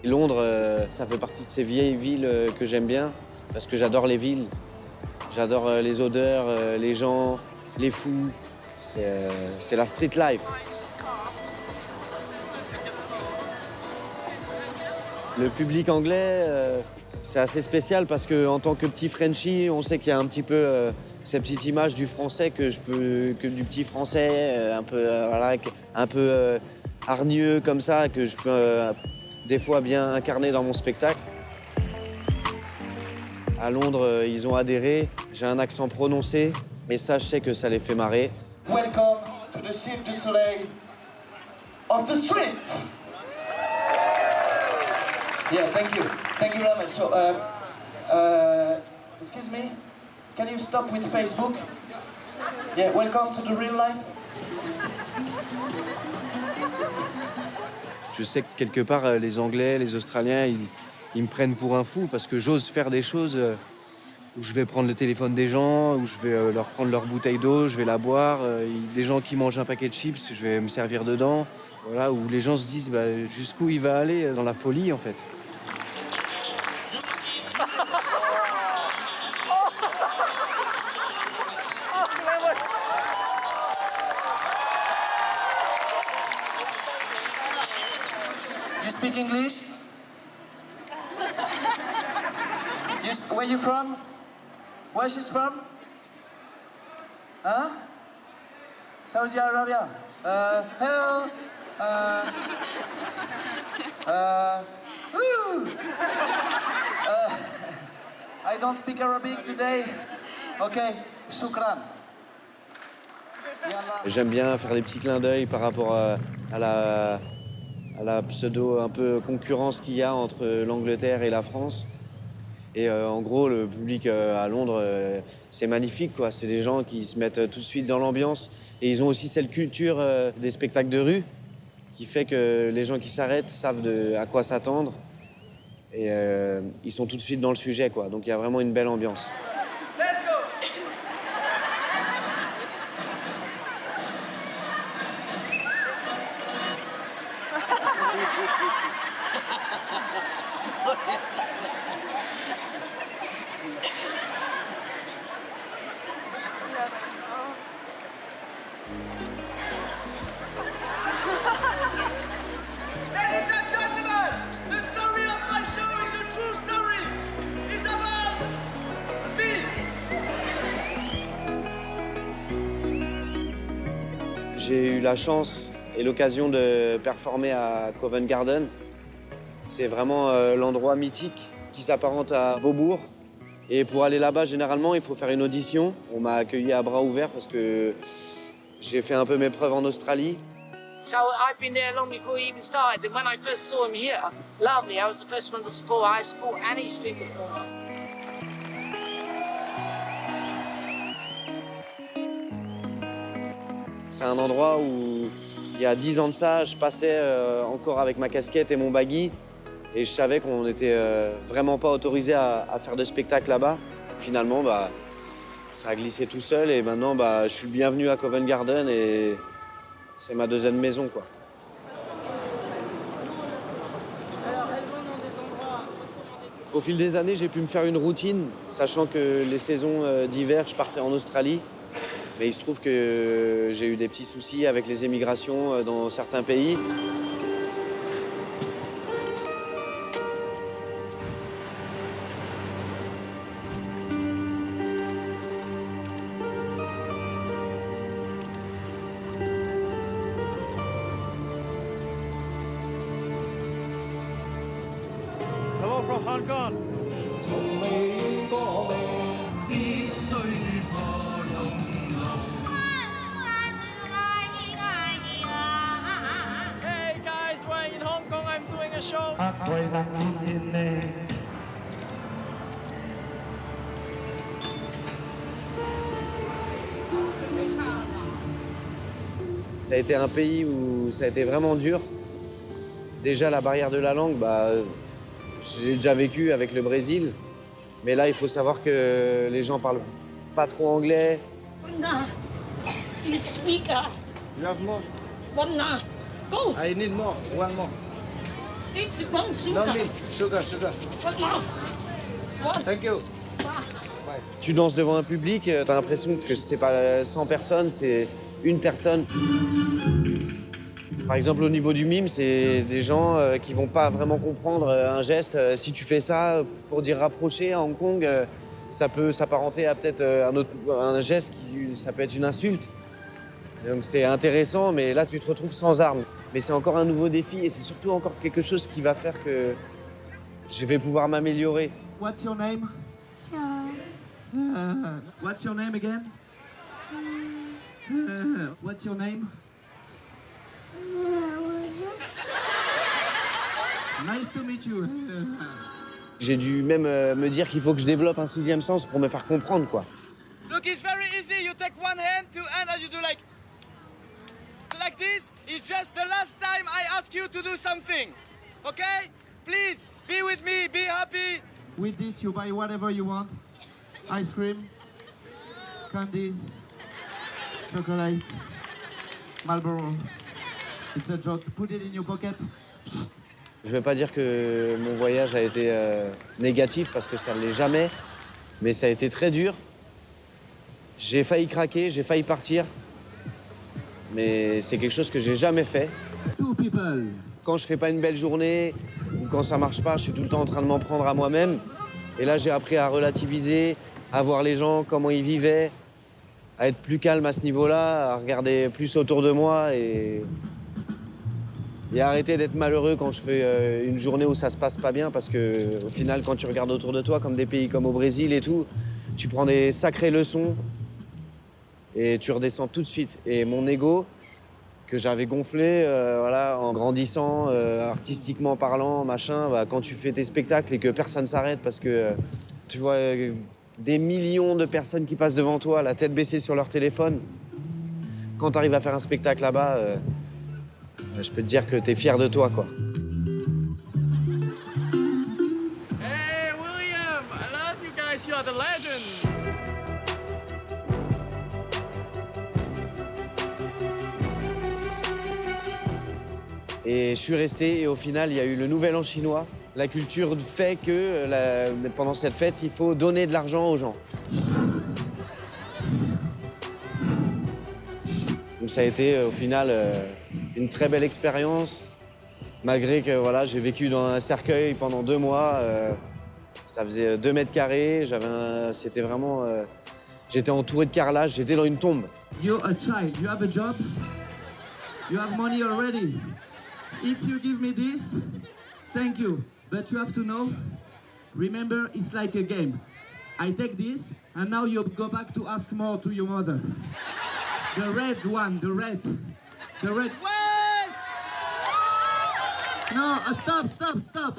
Londres, ça fait partie de ces vieilles villes que j'aime bien parce que j'adore les villes. J'adore les odeurs, les gens, les fous. C'est la street life. Le public anglais, c'est assez spécial parce qu'en tant que petit Frenchie, on sait qu'il y a un petit peu cette petite image du français que du petit français, un peu hargneux comme ça, que je peux des fois bien incarner dans mon spectacle. À Londres, ils ont adhéré. J'ai un accent prononcé, mais ça, je sais que ça les fait marrer. Welcome to the Cirque du Soleil of the street. Yeah, thank you. Thank you very much. So, excuse me, can you stop with Facebook? Yeah, welcome to the real life. Je sais que quelque part, les Anglais, les Australiens, ils me prennent pour un fou parce que j'ose faire des choses où je vais prendre le téléphone des gens, où je vais leur prendre leur bouteille d'eau, je vais la boire. Des gens qui mangent un paquet de chips, je vais me servir dedans. Voilà, où les gens se disent jusqu'où il va aller dans la folie, en fait. You speak English? Where you from? Where she's from? Huh? Saudi Arabia. Hello. Woo. I don't speak Arabic today. Okay, shukran. J'aime bien faire des petits clins d'œil par rapport à la pseudo un peu concurrence qu'il y a entre l'Angleterre et la France. Et en gros, le public à Londres, c'est magnifique, quoi. C'est des gens qui se mettent tout de suite dans l'ambiance. Et ils ont aussi cette culture des spectacles de rue qui fait que les gens qui s'arrêtent savent à quoi s'attendre et ils sont tout de suite dans le sujet, quoi. Donc il y a vraiment une belle ambiance. Ladies and gentlemen, the story of my show is a true story. It's about me. J'ai eu la chance et l'occasion de performer à Covent Garden. C'est vraiment l'endroit mythique qui s'apparente à Beaubourg. Et pour aller là-bas, généralement, il faut faire une audition. On m'a accueilli à bras ouverts parce que j'ai fait un peu mes preuves en Australie. So I've been there long before he even started. And when I first saw him here, lovely, I was the first one to support. I support any street performer. C'est un endroit où, il y a 10 ans de ça, je passais encore avec ma casquette et mon baggy. Et je savais qu'on n'était vraiment pas autorisé à faire de spectacle là-bas. Finalement, ça a glissé tout seul et maintenant, je suis le bienvenu à Covent Garden et c'est ma deuxième maison, quoi. Au fil des années, j'ai pu me faire une routine, sachant que les saisons d'hiver, je partais en Australie. Mais il se trouve que j'ai eu des petits soucis avec les émigrations dans certains pays. Hello from Hong Kong. Hey guys, we're in Hong Kong. I'm doing a show. Ça a été un pays où ça a été vraiment dur. Déjà, la barrière de la langue, j'ai déjà vécu avec le Brésil. Mais là, il faut savoir que les gens parlent pas trop anglais. Nah, it's weaker. You have more? One nah. Go. I need more. One more. It's one sugar. No need. Sugar, sugar. One more. One. Thank you. Tu danses devant un public, t'as l'impression que c'est pas 100 personnes, c'est une personne. Par exemple, au niveau du mime, c'est des gens qui vont pas vraiment comprendre un geste. Si tu fais ça pour dire rapprocher à Hong Kong, ça peut s'apparenter à peut-être un geste ça peut être une insulte. Donc c'est intéressant, mais là tu te retrouves sans armes. Mais c'est encore un nouveau défi et c'est surtout encore quelque chose qui va faire que je vais pouvoir m'améliorer. What's your name? What's your name again? What's your name? Nice to meet you. J'ai dû même me dire qu'il faut que je développe un sixième sens pour me faire comprendre, quoi. Look, it's very easy. You take one hand, two hands, and you do like this. It's just the last time I ask you to do something. Okay? Please, be with me, be happy. With this, you buy whatever you want. Ice cream, candies, chocolate, Marlboro. It's a joke. Put it in your pocket. Je vais pas dire que mon voyage a été négatif parce que ça ne l'est jamais, mais ça a été très dur. J'ai failli craquer, j'ai failli partir, mais c'est quelque chose que j'ai jamais fait. Two people. Quand je fais pas une belle journée ou quand ça marche pas, je suis tout le temps en train de m'en prendre à moi-même. Et là, j'ai appris à relativiser, à voir les gens, comment ils vivaient, à être plus calme à ce niveau-là, à regarder plus autour de moi et arrêter d'être malheureux quand je fais une journée où ça se passe pas bien parce que au final, quand tu regardes autour de toi, comme des pays comme au Brésil et tout, tu prends des sacrées leçons et tu redescends tout de suite. Et mon ego, que j'avais gonflé en grandissant, artistiquement parlant, machin, quand tu fais tes spectacles et que personne s'arrête parce que tu vois des millions de personnes qui passent devant toi, la tête baissée sur leur téléphone, quand tu arrives à faire un spectacle là-bas, je peux te dire que t'es fier de toi, quoi. Hey, William, I love you guys. You are the legends. Et je suis resté et au final, il y a eu le Nouvel An chinois. La culture fait que pendant cette fête, il faut donner de l'argent aux gens. Donc ça a été au final une très belle expérience. Malgré que voilà, j'ai vécu dans un cercueil pendant 2 mois. Ça faisait 2 mètres carrés. C'était vraiment... j'étais entouré de carrelage, j'étais dans une tombe. You're a child, you have a job, you have money already. If you give me this, thank you. But you have to know, remember, it's like a game. I take this, and now you go back to ask more to your mother. The red one, the red. Wait! No, stop. Stop.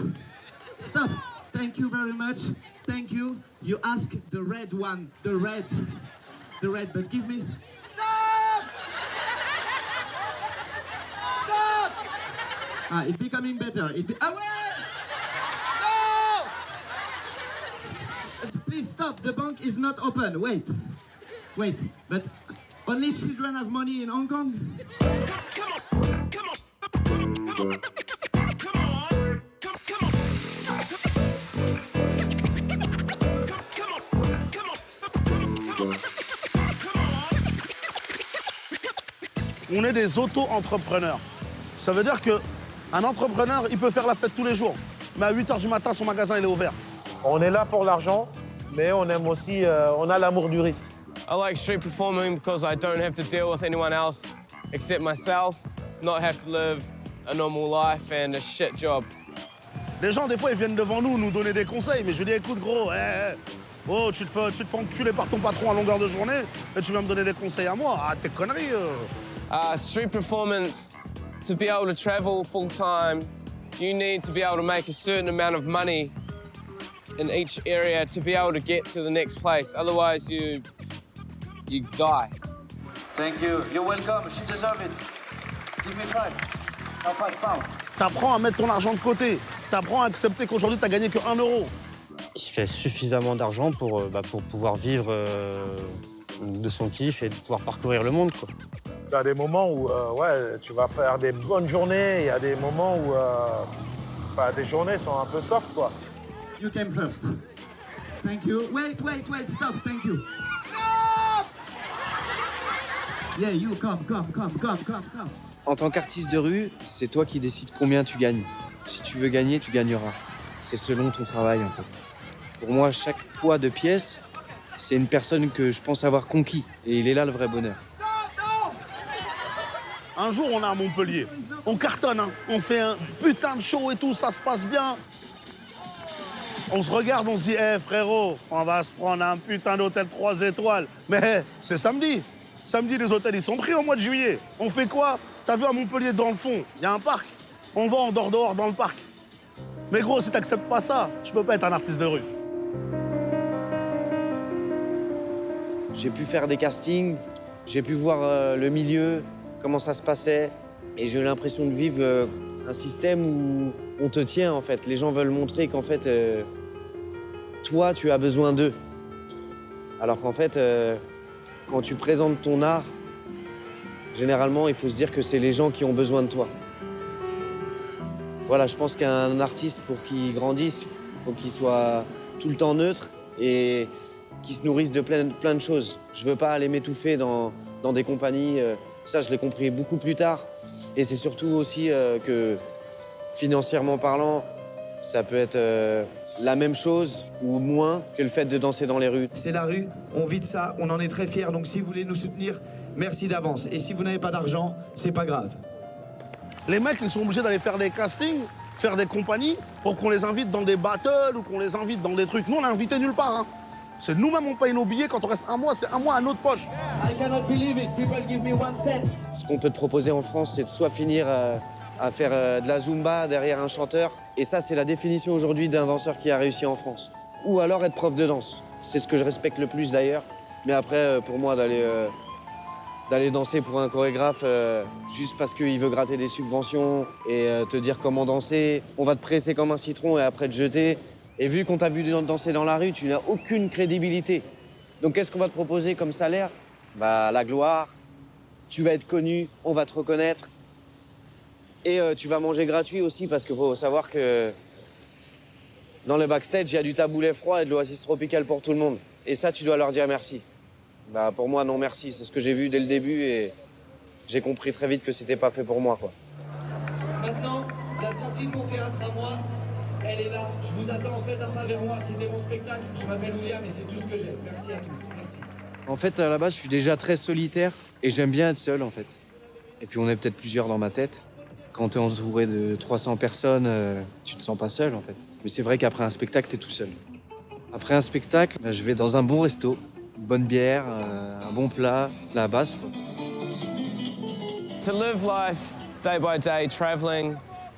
Thank you very much. Thank you. You ask the red one, the red, but give me... Stop! Stop! Ah, it's becoming better. Ah, wait! Please stop, the bank is not open. Wait, but only children have money in Hong Kong? On est des auto-entrepreneurs. Ça veut dire qu'un entrepreneur, il peut faire la fête tous les jours. Mais à 8 h du matin, son magasin, il est ouvert. On est là pour l'argent, mais on aime aussi, on a l'amour du risque. I like street performing because I don't have to deal with anyone else except myself, not have to live a normal life and a shit job. Les gens, des fois, ils viennent devant nous donner des conseils. Mais je dis, écoute, gros, oh, tu te fais enculer par ton patron à longueur de journée et tu viens me donner des conseils à moi. Ah, tes conneries. Street performance, to be able to travel full time, you need to be able to make a certain amount of money in each area to be able to get to the next place. Otherwise, you die. Thank you. You're welcome. She deserves it. Give me 5. Now 5 pounds. T'apprends à mettre ton argent de côté. T'apprends à accepter qu'aujourd'hui, t'as gagné que 1 euro. Il fait suffisamment d'argent pour pouvoir vivre de son kiff et de pouvoir parcourir le monde, quoi. Tu as des moments où tu vas faire des bonnes journées. Il y a des moments où tes journées sont un peu soft, quoi. You came first. Thank you. Wait, stop. Thank you. Stop! Yeah, you come. En tant qu'artiste de rue, c'est toi qui décides combien tu gagnes. Si tu veux gagner, tu gagneras. C'est selon ton travail, en fait. Pour moi, chaque poids de pièce, c'est une personne que je pense avoir conquis. Et il est là le vrai bonheur. Un jour, on est à Montpellier. On cartonne, hein. On fait un putain de show et tout, ça se passe bien. On se regarde, on se dit, frérot, on va se prendre un putain d'hôtel 3 étoiles. Mais c'est samedi. Samedi, les hôtels, ils sont pris au mois de juillet. On fait quoi? T'as vu à Montpellier, dans le fond, il y a un parc. On va, on dort dehors dans le parc. Mais gros, si t'acceptes pas ça, tu peux pas être un artiste de rue. J'ai pu faire des castings, j'ai pu voir le milieu, comment ça se passait. Et j'ai eu l'impression de vivre un système où on te tient, en fait. Les gens veulent montrer qu'en fait, toi, tu as besoin d'eux. Alors qu'en fait, quand tu présentes ton art, généralement, il faut se dire que c'est les gens qui ont besoin de toi. Voilà, je pense qu'un artiste, pour qu'il grandisse, il faut qu'il soit tout le temps neutre et qu'il se nourrisse de plein de choses. Je veux pas aller m'étouffer dans des compagnies. Ça, je l'ai compris beaucoup plus tard. Et c'est surtout aussi que, financièrement parlant, ça peut être la même chose ou moins que le fait de danser dans les rues. C'est la rue, on vit de ça, on en est très fiers. Donc si vous voulez nous soutenir, merci d'avance. Et si vous n'avez pas d'argent, c'est pas grave. Les mecs, ils sont obligés d'aller faire des castings, faire des compagnies, pour qu'on les invite dans des battles ou qu'on les invite dans des trucs. Nous, on est invités nulle part. Hein. C'est nous-mêmes, on paye nos billets. Quand on reste un mois, c'est un mois à notre poche. I cannot believe it. People give me 1 cent. Ce qu'on peut te proposer en France, c'est de soit finir à faire de la Zumba derrière un chanteur. Et ça, c'est la définition aujourd'hui d'un danseur qui a réussi en France. Ou alors être prof de danse. C'est ce que je respecte le plus d'ailleurs. Mais après, pour moi, d'aller d'aller danser pour un chorégraphe juste parce qu'il veut gratter des subventions et te dire comment danser. On va te presser comme un citron et après te jeter. Et vu qu'on t'a vu danser dans la rue, tu n'as aucune crédibilité. Donc qu'est-ce qu'on va te proposer comme salaire? Bah la gloire, tu vas être connu, on va te reconnaître. Et tu vas manger gratuit aussi parce qu'il faut savoir que dans le backstage, il y a du taboulet froid et de l'oasis tropicale pour tout le monde. Et ça, tu dois leur dire merci. Bah pour moi, non merci. C'est ce que j'ai vu dès le début et j'ai compris très vite que c'était pas fait pour moi, quoi. Maintenant, la sortie de mon théâtre à moi, elle est là. Je vous attends en fait un pas vers moi. C'était mon spectacle. Je m'appelle William et c'est tout ce que j'ai. Merci à tous. Merci. En fait, à la base, je suis déjà très solitaire et j'aime bien être seul, en fait. Et puis, on est peut-être plusieurs dans ma tête. Quand t'es entouré de 300 personnes, tu te sens pas seul, en fait. Mais c'est vrai qu'après un spectacle, t'es tout seul. Après un spectacle, bah, je vais dans un bon resto, une bonne bière, un bon plat, la base, quoi. To live life day by day, traveling,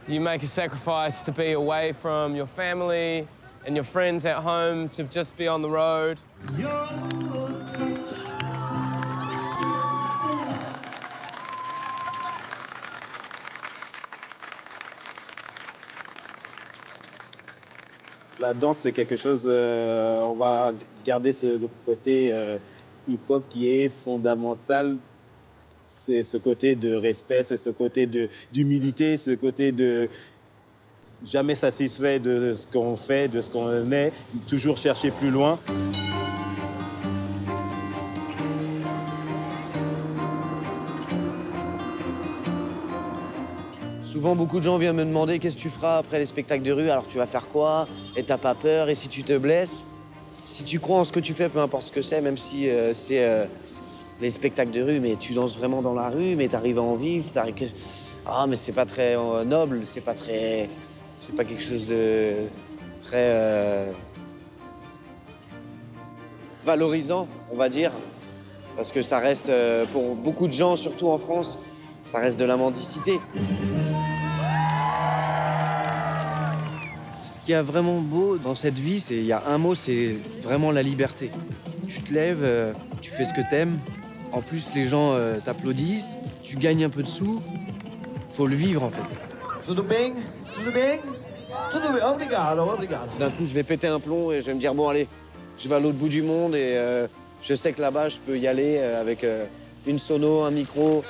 you make a sacrifice to be away from your family and your friends at home, to just be on the road. La danse, c'est quelque chose, on va garder ce côté hip-hop qui est fondamental. C'est ce côté de respect, c'est ce côté d'humilité, ce côté de jamais satisfait de ce qu'on fait, de ce qu'on est, toujours chercher plus loin. Souvent, beaucoup de gens viennent me demander qu'est-ce que tu feras après les spectacles de rue. Alors, tu vas faire quoi? Et t'as pas peur? Et si tu te blesses? Si tu crois en ce que tu fais, peu importe ce que c'est, même si c'est les spectacles de rue, mais tu danses vraiment dans la rue, mais t'arrives à en vivre, ah, mais c'est pas très noble, c'est pas quelque chose de très valorisant, on va dire. Parce que ça reste, pour beaucoup de gens, surtout en France, ça reste de la mendicité. Ce qui est vraiment beau dans cette vie, il y a un mot, c'est vraiment la liberté. Tu te lèves, tu fais ce que t'aimes. En plus, les gens t'applaudissent, tu gagnes un peu de sous. Faut le vivre, en fait. Tudo bem? Tudo bem? Tudo bem. Obrigado, obrigado. D'un coup, je vais péter un plomb et je vais me dire, bon, allez, je vais à l'autre bout du monde et je sais que là-bas, je peux y aller avec une sono, un micro,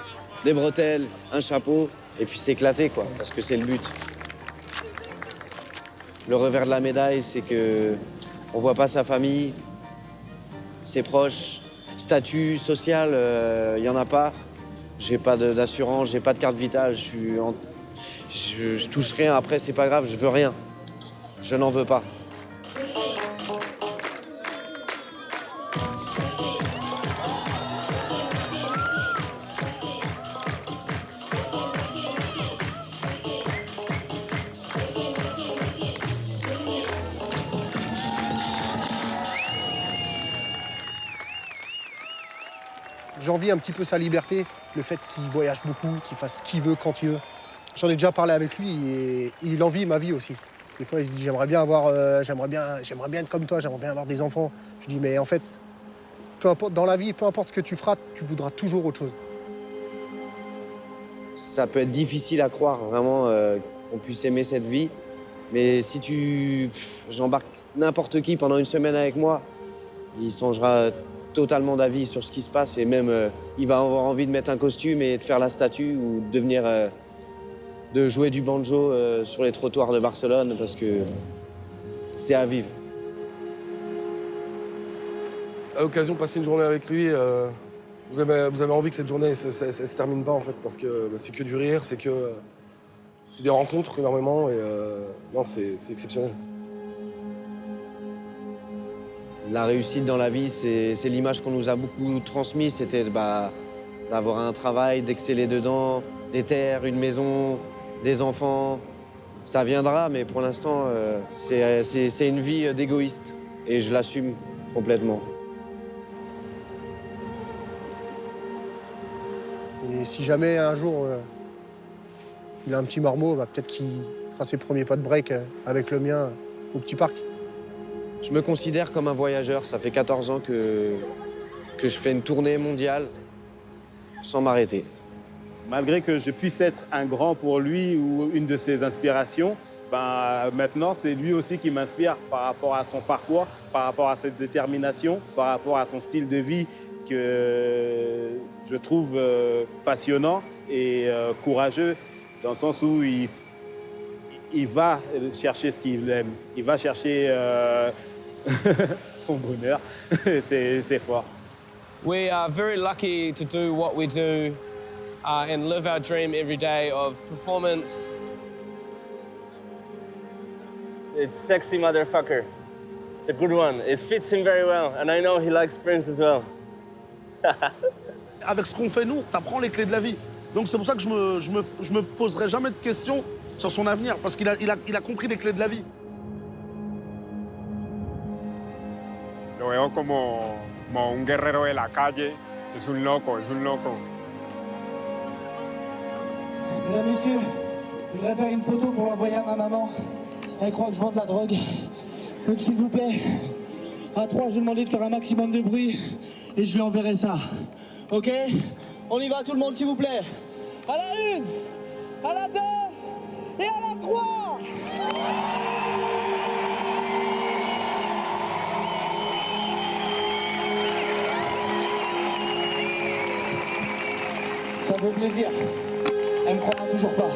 des bretelles, un chapeau, et puis s'éclater, quoi, parce que c'est le but. Le revers de la médaille, c'est que on voit pas sa famille, ses proches, statut social, y en a pas. J'ai pas d'assurance, j'ai pas de carte vitale, je touche rien. Après, c'est pas grave, je veux rien. Je n'en veux pas. J'envie un petit peu sa liberté, le fait qu'il voyage beaucoup, qu'il fasse ce qu'il veut quand il veut. J'en ai déjà parlé avec lui et il envie ma vie aussi. Des fois, il se dit j'aimerais bien être comme toi, j'aimerais bien avoir des enfants. Je dis mais en fait, peu importe dans la vie, peu importe ce que tu feras, tu voudras toujours autre chose. Ça peut être difficile à croire vraiment qu'on puisse aimer cette vie, mais si j'embarque n'importe qui pendant une semaine avec moi, il changera totalement d'avis sur ce qui se passe et même il va avoir envie de mettre un costume et de faire la statue ou de jouer du banjo sur les trottoirs de Barcelone parce que c'est à vivre. À l'occasion de passer une journée avec lui, vous avez envie que cette journée ne se termine pas en fait parce que c'est que du rire, c'est des rencontres énormément et non, c'est exceptionnel. La réussite dans la vie, c'est l'image qu'on nous a beaucoup transmise. C'était d'avoir un travail, d'exceller dedans, des terres, une maison, des enfants. Ça viendra, mais pour l'instant, c'est une vie d'égoïste. Et je l'assume complètement. Et si jamais un jour il a un petit marmot, peut-être qu'il fera ses premiers pas de break avec le mien au petit parc. Je me considère comme un voyageur. Ça fait 14 ans que je fais une tournée mondiale. sans m'arrêter. Malgré que je puisse être un grand pour lui ou une de ses inspirations, maintenant c'est lui aussi qui m'inspire par rapport à son parcours, par rapport à cette détermination, par rapport à son style de vie que je trouve passionnant et courageux, dans le sens où il va chercher ce qu'il aime, il va chercher son bonheur, c'est fort. We are very lucky to do what we do and live our dream every day of performance. It's sexy motherfucker. It's a good one. It fits him very well, and I know he likes Prince as well. Avec ce qu'on fait, nous, t'apprends les clés de la vie. Donc c'est pour ça que je me poserai jamais de questions sur son avenir, parce qu'il a compris les clés de la vie. Lo veo como un guerrero de la calle. Es un loco, es un loco. Mesdames, messieurs, je voudrais faire une photo pour l'envoyer à ma maman. Elle croit que je vends de la drogue. Donc s'il vous plaît, à 3, je vais demander de faire un maximum de bruit et je lui enverrai ça. Ok? On y va tout le monde s'il vous plaît. À la 1, à la 2 et à la 3. Ça me fait plaisir. Elle me croira toujours pas.